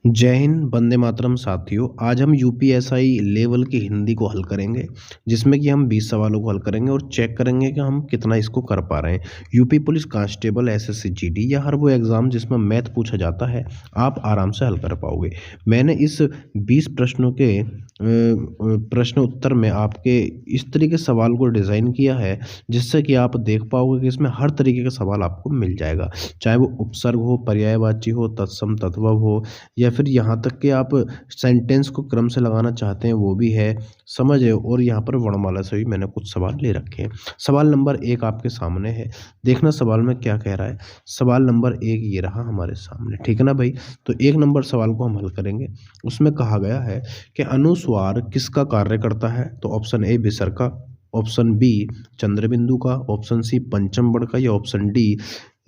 जय हिंद, वंदे मातरम साथियों। आज हम यूपीएसआई लेवल की हिंदी को हल करेंगे, जिसमें कि हम 20 सवालों को हल करेंगे और चेक करेंगे कि हम कितना इसको कर पा रहे हैं। UP police constable, SSC GD या हर वो एग्ज़ाम जिसमें मैथ पूछा जाता है, आप आराम से हल कर पाओगे। मैंने इस 20 प्रश्नों के प्रश्न उत्तर में आपके इस तरीके सवाल को डिज़ाइन किया है, जिससे कि आप देख पाओगे कि इसमें हर तरीके का सवाल आपको मिल जाएगा। चाहे वो उपसर्ग हो, पर्यायवाची हो, तत्सम तद्भव हो, या फिर यहाँ तक कि आप सेंटेंस को क्रम से लगाना चाहते हैं वो भी है, समझ रहे हो। और यहाँ पर वर्णमाला से भी मैंने कुछ सवाल ले रखे हैं। सवाल नंबर 1 आपके सामने है, देखना सवाल में क्या कह रहा है। सवाल नंबर 1 ये रहा हमारे सामने, ठीक है ना भाई। तो 1 नंबर सवाल को हम हल करेंगे। उसमें कहा गया है कि अनुस्वार किसका कार्य करता है। तो ऑप्शन ए विसर्ग का, ऑप्शन बी चंद्रबिंदु का, ऑप्शन सी पंचम वर्ण का, या ऑप्शन डी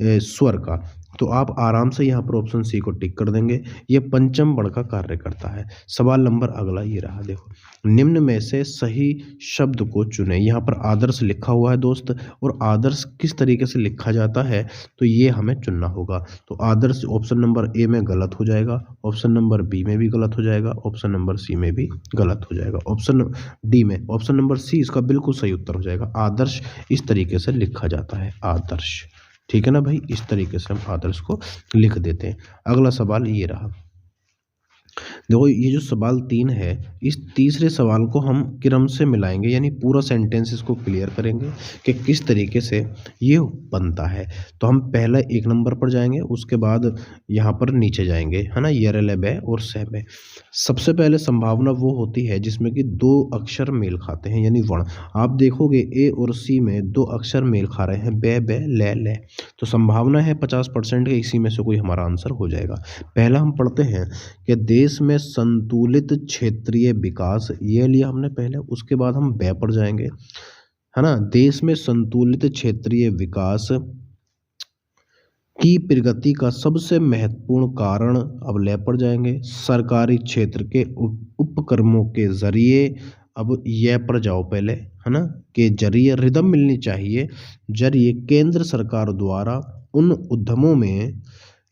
स्वर का। तो आप आराम से यहाँ पर ऑप्शन सी को टिक कर देंगे, ये पंचम वर्ण का कार्य करता है। सवाल नंबर अगला ये रहा, देखो, निम्न में से सही शब्द को चुनें। यहाँ पर आदर्श लिखा हुआ है दोस्त, और आदर्श किस तरीके से लिखा जाता है तो ये हमें चुनना होगा। तो आदर्श ऑप्शन नंबर ए में गलत हो जाएगा, ऑप्शन नंबर बी में भी गलत हो जाएगा, ऑप्शन नंबर सी में भी गलत हो जाएगा, ऑप्शन डी में, ऑप्शन नंबर सी इसका बिल्कुल सही उत्तर हो जाएगा। आदर्श इस तरीके से लिखा जाता है, आदर्श, ठीक है ना भाई। इस तरीके से हम आदर्श को लिख देते हैं। अगला सवाल ये रहा, देखो ये जो सवाल 3 है, इस तीसरे सवाल को हम क्रम से मिलाएंगे, यानी पूरा सेंटेंस इसको क्लियर करेंगे कि किस तरीके से ये बनता है। तो हम पहले 1 नंबर पर जाएंगे, उसके बाद यहाँ पर नीचे जाएंगे, है ना, यरले बै और सह बै। सबसे पहले संभावना वो होती है जिसमें कि 2 अक्षर मेल खाते हैं, यानी वर्ण। आप देखोगे ए और सी में 2 अक्षर मेल खा रहे हैं, बै बै लै लै। तो संभावना है 50% के इसी में से कोई हमारा आंसर हो जाएगा। पहला हम पढ़ते हैं कि देश में संतुलित क्षेत्रीय विकास, ये लिया हमने पहले, उसके बाद हम बै पर जाएंगे, है ना। देश में संतुलित क्षेत्रीय विकास की प्रगति का सबसे महत्वपूर्ण कारण, अब ले पर जाएंगे, सरकारी क्षेत्र के उपक्रमों के जरिए, अब ये पर जाओ पहले, है ना, के जरिए रिदम मिलनी चाहिए, जरिए केंद्र सरकार द्वारा उन उद्यमों में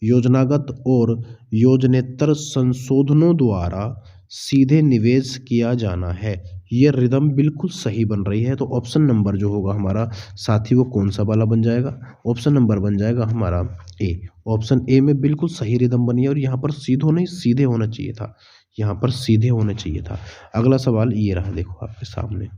योजनागत और योजनेतर संशोधनों द्वारा सीधे निवेश किया जाना है। ये रिदम बिल्कुल सही बन रही है। तो ऑप्शन नंबर जो होगा हमारा साथी वो कौन सा वाला बन जाएगा, ऑप्शन नंबर बन जाएगा हमारा ए। ऑप्शन ए में बिल्कुल सही रिदम बनी है, और यहाँ पर सीधो नहीं सीधे होना चाहिए था, यहाँ पर सीधे होना चाहिए था। अगला सवाल ये रहा, देखो आपके सामने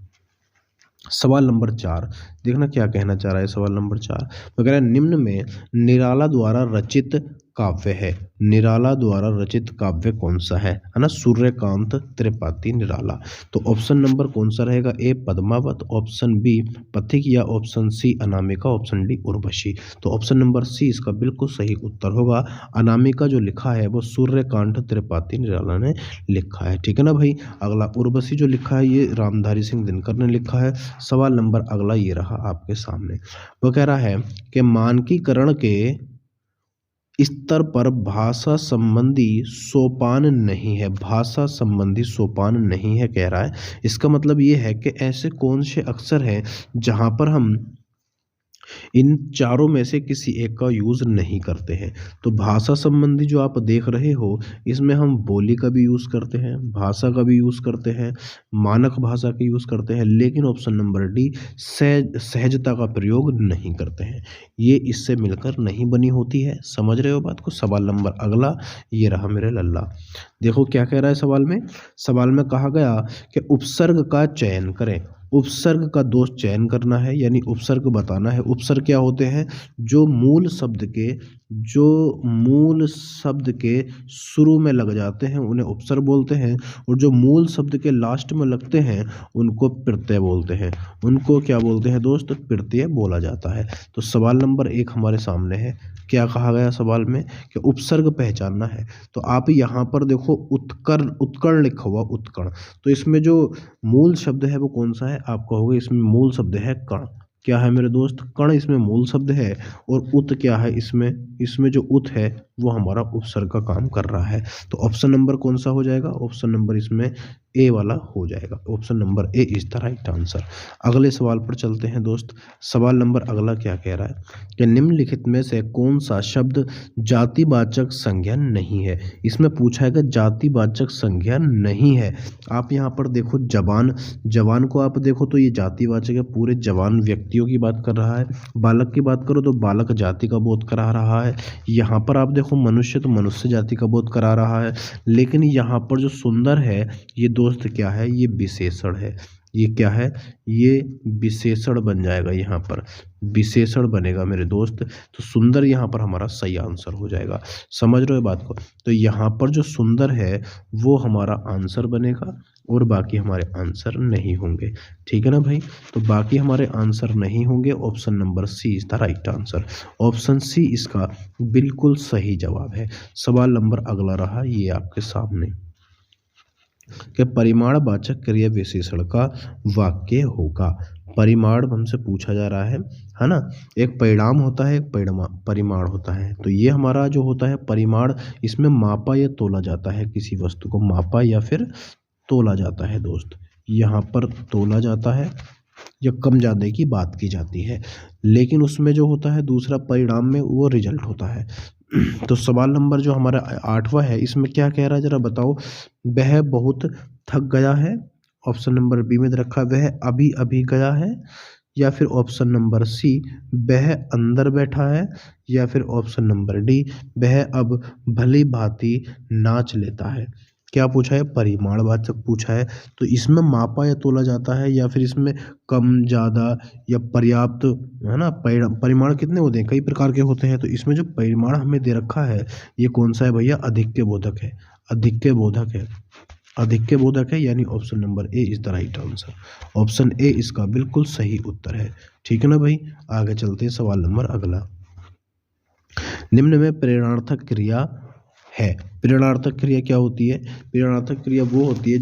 सवाल नंबर 4, देखना क्या कहना चाह रहा है सवाल नंबर 4। वो कह रहा है निम्न में निराला द्वारा रचित काव्य है। निराला द्वारा रचित काव्य कौन सा है ना, सूर्यकांत त्रिपाठी निराला। तो ऑप्शन नंबर कौन सा रहेगा, ए पद्मावत, ऑप्शन बी पथिक, या option C Anamika, option D Urvashi. तो ऑप्शन नंबर सी इसका बिल्कुल सही उत्तर होगा। अनामिका जो लिखा है वो सूर्यकांत त्रिपाठी निराला ने लिखा है, ठीक है ना भाई। अगला उर्वशी जो लिखा है ये रामधारी सिंह दिनकर ने लिखा है। सवाल नंबर अगला ये रहा आपके सामने, वो कह रहा है कि मानकीकरण के स्तर पर भाषा संबंधी सोपान नहीं है। भाषा संबंधी सोपान नहीं है कह रहा है। इसका मतलब ये है कि ऐसे कौन से अक्षर हैं जहाँ पर हम इन चारों में से किसी एक का यूज़ नहीं करते हैं। तो भाषा संबंधी जो आप देख रहे हो, इसमें हम बोली का भी यूज़ करते हैं, भाषा का भी यूज़ करते हैं, मानक भाषा का यूज़ करते हैं, लेकिन ऑप्शन नंबर डी सहजता का प्रयोग नहीं करते हैं। ये इससे मिलकर नहीं बनी होती है, समझ रहे हो बात को। सवाल नंबर अगला ये रहा मेरे लल्ला, देखो क्या कह रहा है सवाल में। सवाल में कहा गया कि उपसर्ग का चयन करें। उपसर्ग का दोष चयन करना है, यानी उपसर्ग बताना है। उपसर्ग क्या होते हैं, जो मूल शब्द के शुरू में लग जाते हैं उन्हें उपसर्ग बोलते हैं, और जो मूल शब्द के लास्ट में लगते हैं उनको प्रत्यय बोलते हैं। उनको क्या बोलते हैं दोस्त, प्रत्यय बोला जाता है। तो सवाल नंबर 1 हमारे सामने है, क्या कहा गया सवाल में कि उपसर्ग पहचानना है। तो आप यहाँ पर देखो उत्कर्ण लिखा हुआ, उत्कर्ण। तो इसमें जो मूल शब्द है वो कौन सा है, आप कहोगे इसमें मूल शब्द है कण। क्या है मेरे दोस्त, कण इसमें मूल शब्द है। और उत क्या है, इसमें जो उत है वो हमारा उपसर्ग का काम कर रहा है। तो ऑप्शन नंबर कौन सा हो जाएगा, ऑप्शन नंबर इसमें ए वाला हो जाएगा। Option number A is the right answer. अगले सवाल पर चलते हैं दोस्त। सवाल नंबर अगला क्या कह रहा है कि निम्नलिखित में से कौन सा शब्द जातिवाचक संज्ञा नहीं है। इसमें पूछा है कि जातिवाचक संज्ञा नहीं है। आप यहाँ पर देखो जवान, जवान को आप देखो तो ये जातिवाचक है, पूरे जवान व्यक्तियों की बात कर रहा है। बालक की बात करो तो बालक जाति का बोध करा रहा है। यहाँ पर आप देखो मनुष्य तो मनुष्य जाति का बोध करा रहा है। लेकिन यहाँ पर जो सुंदर है ये दोस्त क्या है, ये विशेषण है। ये क्या है, ये विशेषण बन जाएगा, यहाँ पर विशेषण बनेगा मेरे दोस्त। तो सुंदर यहाँ पर हमारा सही आंसर हो जाएगा। समझ रहे हो बात को। तो यहाँ पर जो सुंदर है वो हमारा आंसर बनेगा और बाकी हमारे आंसर नहीं होंगे। ठीक है ना भाई। तो बाकी हमारे आंसर नहीं होंगे। Option number C is the right answer. Option C इसका बिल्कुल सही जवाब है। सवाल नंबर अगला रहा ये आपके सामने कि परिमाणवाचक क्रिया विशेषण का वाक्य होगा। परिमाण हमसे पूछा जा रहा है ना। एक परिणाम होता है, एक परिमाण होता है। तो ये हमारा जो होता है परिमाण, इसमें मापा या तोला जाता है, किसी वस्तु को मापा या फिर तोला जाता है दोस्त। यहाँ पर तोला जाता है या कम ज़्यादा की बात की जाती है। लेकिन उसमें जो होता है दूसरा परिणाम में वो रिजल्ट होता है। तो सवाल नंबर जो हमारा 8वां है इसमें क्या कह रहा है जरा बताओ। वह बहुत थक गया है, ऑप्शन नंबर बी में रखा वह अभी अभी गया है, या फिर ऑप्शन नंबर सी वह अंदर बैठा है, या फिर ऑप्शन नंबर डी वह अब भली भांति नाच लेता है। क्या पूछा है, परिमाणवाचक पूछा है। तो इसमें मापा या तोला जाता है या फिर इसमें कम ज़्यादा या पर्याप्त, है ना। परिमाण कितने होते हैं, कई प्रकार के होते हैं। तो इसमें जो परिमाण हमें दे रखा है ये कौन सा है भैया, अधिक्य बोधक है। अधिक्य बोधक है, अधिक्य बोधक है, यानी option number A is the right answer. Option A इसका बिल्कुल सही उत्तर है। ठीक है ना भाई। आगे चलते हैं सवाल नंबर अगला। निम्न में प्रेरणार्थक क्रिया है। प्रेरणार्थक क्रिया क्या होती है, प्रेरणार्थक क्रिया वो होती है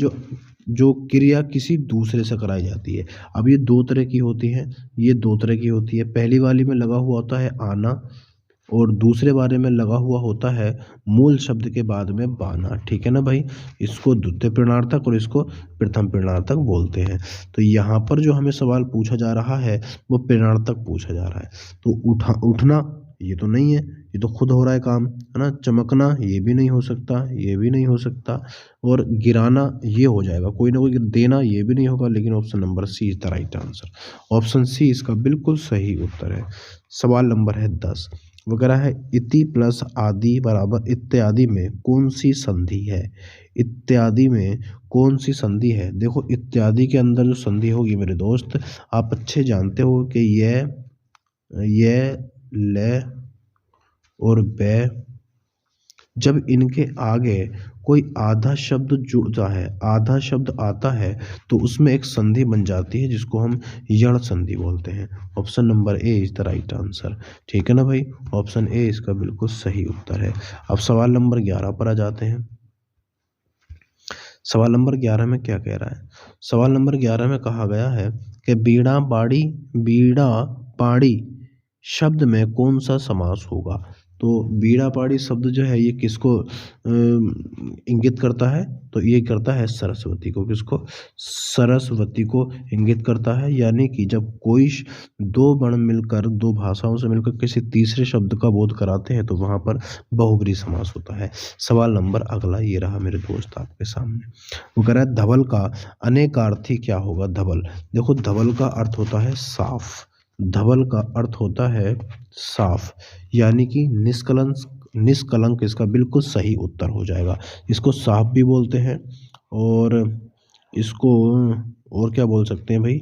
जो क्रिया किसी दूसरे से कराई जाती है। अब ये दो तरह की होती है, ये दो तरह की होती है। पहली वाली में लगा हुआ होता है आना और दूसरे बारे में लगा हुआ होता है मूल शब्द के बाद में बाना। ठीक है ना भाई। इसको द्वितीय प्रेरणार्थक और इसको प्रथम प्रेरणार्थक बोलते हैं। तो यहाँ पर जो हमें सवाल पूछा जा रहा है वो प्रेरणार्थक पूछा जा रहा है। तो उठना ये तो नहीं है, ये तो खुद हो रहा है काम, है ना। चमकना ये भी नहीं हो सकता, ये भी नहीं हो सकता। और गिराना ये हो जाएगा, कोई ना कोई देना ये भी नहीं होगा। लेकिन option number C is the right answer. Option C इसका बिल्कुल सही उत्तर है। सवाल नंबर है 10 वगैरह है। इति प्लस आदि बराबर इत्यादि में कौन सी संधि है। इत्यादि में कौन सी संधि है। देखो इत्यादि के अंदर जो संधि होगी मेरे दोस्त, आप अच्छे जानते हो कि ये ले और बे, जब इनके आगे कोई आधा शब्द जुड़ता है, आधा शब्द आता है तो उसमें एक संधि बन जाती है जिसको हम यण संधि बोलते हैं। Option number A is the right answer. ठीक है ना भाई। ऑप्शन ए इसका बिल्कुल सही उत्तर है। अब सवाल नंबर 11 पर आ जाते हैं। सवाल नंबर 11 में क्या कह रहा है। सवाल नंबर 11 में कहा गया है कि बीड़ा पाड़ी शब्द में कौन सा समास होगा। तो बीड़ा पाड़ी शब्द जो है ये किसको इंगित करता है, तो ये करता है सरस्वती को। किसको, सरस्वती को इंगित करता है। यानी कि जब कोई दो वर्ण मिलकर, दो भाषाओं से मिलकर किसी तीसरे शब्द का बोध कराते हैं तो वहाँ पर बहुब्रीहि समास होता है। सवाल नंबर अगला ये रहा मेरे दोस्त आपके सामने। वो कह रहा है धवल का अनेकार्थी क्या होगा। धवल, देखो धवल का अर्थ होता है साफ। धवल का अर्थ होता है साफ, यानी कि निष्कलंक इसका बिल्कुल सही उत्तर हो जाएगा। इसको साफ भी बोलते हैं और इसको और क्या बोल सकते हैं भाई,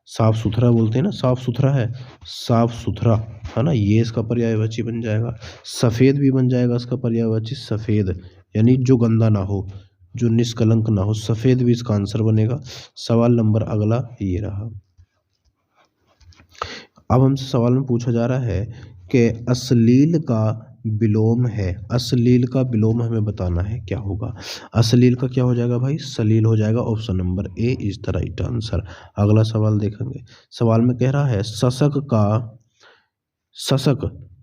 साफ सुथरा बोलते हैं ना। साफ सुथरा है, साफ सुथरा, है ना, ये इसका पर्यायवाची बन जाएगा। सफ़ेद भी बन जाएगा इसका पर्यायवाची, सफ़ेद, यानी जो गंदा ना हो, जो निष्कलंक ना हो, सफ़ेद भी इसका आंसर बनेगा। सवाल नंबर अगला ये रहा। अब हमसे सवाल में पूछा जा रहा है कि अश्लील का विलोम है। अश्लील का विलोम हमें बताना है, क्या होगा। अश्लील का क्या हो जाएगा भाई, सलील हो जाएगा। Option number A is the right answer. अगला सवाल देखेंगे। सवाल में कह रहा है शशक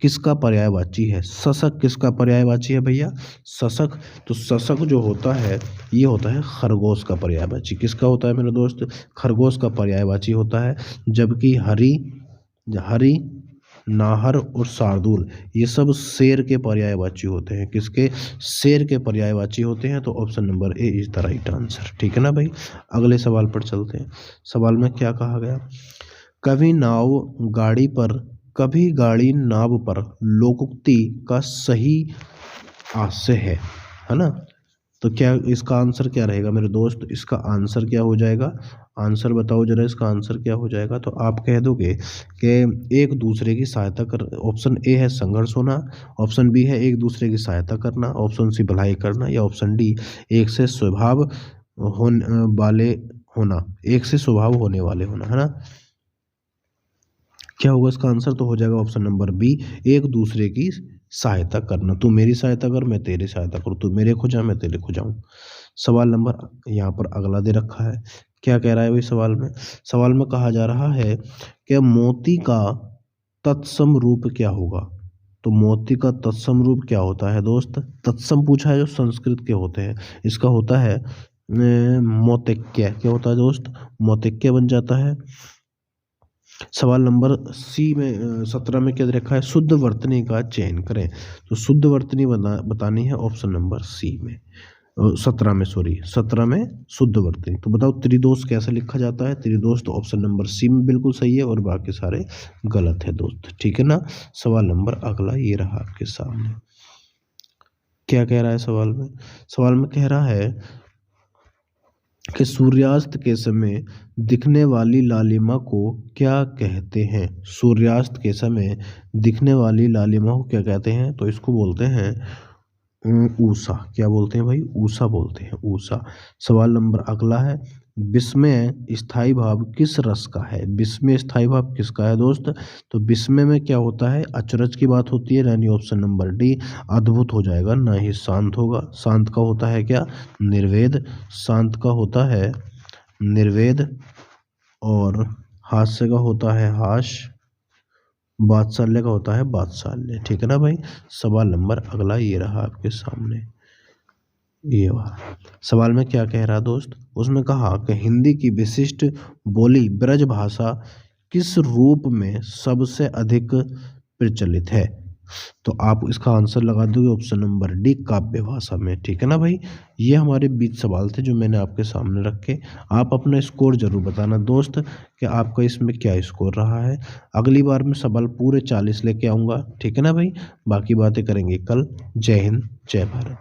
किसका पर्यायवाची है? शशक किसका पर्यायवाची है भैया? शशक। तो शशक जो होता है ये होता है खरगोश का पर्यायवाची। किसका होता है मेरे दोस्त? खरगोश का पर्यायवाची होता है। जबकि हरी, हरी, नाहर और शार्दूल ये सब शेर के पर्यायवाची होते हैं। किसके? शेर के पर्यायवाची होते हैं। तो option number A is the right answer. ठीक है ना भाई। अगले सवाल पर चलते हैं। सवाल में क्या कहा गया? कभी नाव गाड़ी पर, कभी गाड़ी नाव पर लोकोक्ति का सही आशय है ना? तो क्या इसका आंसर क्या रहेगा मेरे दोस्त? इसका आंसर क्या हो जाएगा? आंसर बताओ जरा, इसका आंसर क्या हो जाएगा? तो आप कह दोगे कि एक दूसरे की सहायता कर। ऑप्शन ए है संघर्ष होना, ऑप्शन बी है एक दूसरे की सहायता करना, ऑप्शन सी भलाई करना, या ऑप्शन डी एक से स्वभाव वाले होना, एक से स्वभाव होने वाले होना, है ना? क्या होगा इसका आंसर? तो हो जाएगा ऑप्शन नंबर बी, एक दूसरे की सहायता करना। तू मेरी सहायता कर, मैं तेरी सहायता करूँ, तू मेरे खुजा मैं तेरे खुजाऊं। सवाल नंबर यहाँ पर अगला दे रखा है। क्या कह रहा है भाई सवाल में? सवाल में कहा जा रहा है कि मोती का तत्सम रूप क्या होगा? तो मोती का तत्सम रूप क्या होता है दोस्त? तत्सम पूछा है जो संस्कृत के होते हैं। इसका होता है मोतिक्य। क्या होता है दोस्त? मोतिक्य बन जाता है। सवाल नंबर सी में 17 में क्या दे रखा है? शुद्ध वर्तनी का चयन करें। तो शुद्ध वर्तनी बतानी है ऑप्शन नंबर सी में, 17 में, सॉरी 17 में शुद्ध वर्तनी। तो बताओ त्रिदोष कैसे लिखा जाता है? त्रिदोष तो ऑप्शन नंबर सी में बिल्कुल सही है और बाकी सारे गलत है दोस्त। ठीक है ना। सवाल नंबर अगला ये रहा आपके सामने। क्या कह रहा है सवाल में? सवाल में कह रहा है कि सूर्यास्त के समय दिखने वाली लालिमा को क्या कहते हैं? सूर्यास्त के समय दिखने वाली लालिमा को क्या कहते हैं? तो इसको बोलते हैं ऊषा। क्या बोलते हैं भाई? ऊषा बोलते हैं, ऊषा। सवाल नंबर अगला है, विस्मय स्थायी भाव किस रस का है? विस्मय स्थायी भाव किसका है दोस्त? तो विस्मय में क्या होता है? अचरज की बात होती है, यानी ऑप्शन नंबर डी अद्भुत हो जाएगा, ना ही शांत होगा। शांत का होता है क्या? निर्वेद। शांत का होता है निर्वेद और हास्य का होता है हास्य, बात्सल्य का होता है बात्सल्य। ठीक है ना भाई। सवाल नंबर अगला ये रहा आपके सामने, ये वाला। सवाल में क्या कह रहा दोस्त? उसमें कहा कि हिंदी की विशिष्ट बोली ब्रज भाषा किस रूप में सबसे अधिक प्रचलित है? तो आप इसका आंसर लगा दोगे ऑप्शन नंबर डी काव्य भाषा में। ठीक है ना भाई। ये हमारे 20 सवाल थे जो मैंने आपके सामने रखे। आप अपना स्कोर जरूर बताना दोस्त कि आपका इसमें क्या स्कोर रहा है। अगली बार मैं सवाल पूरे 40 लेके आऊँगा। ठीक है ना भाई। बाकी बातें करेंगे कल। जय हिंद, जय भारत।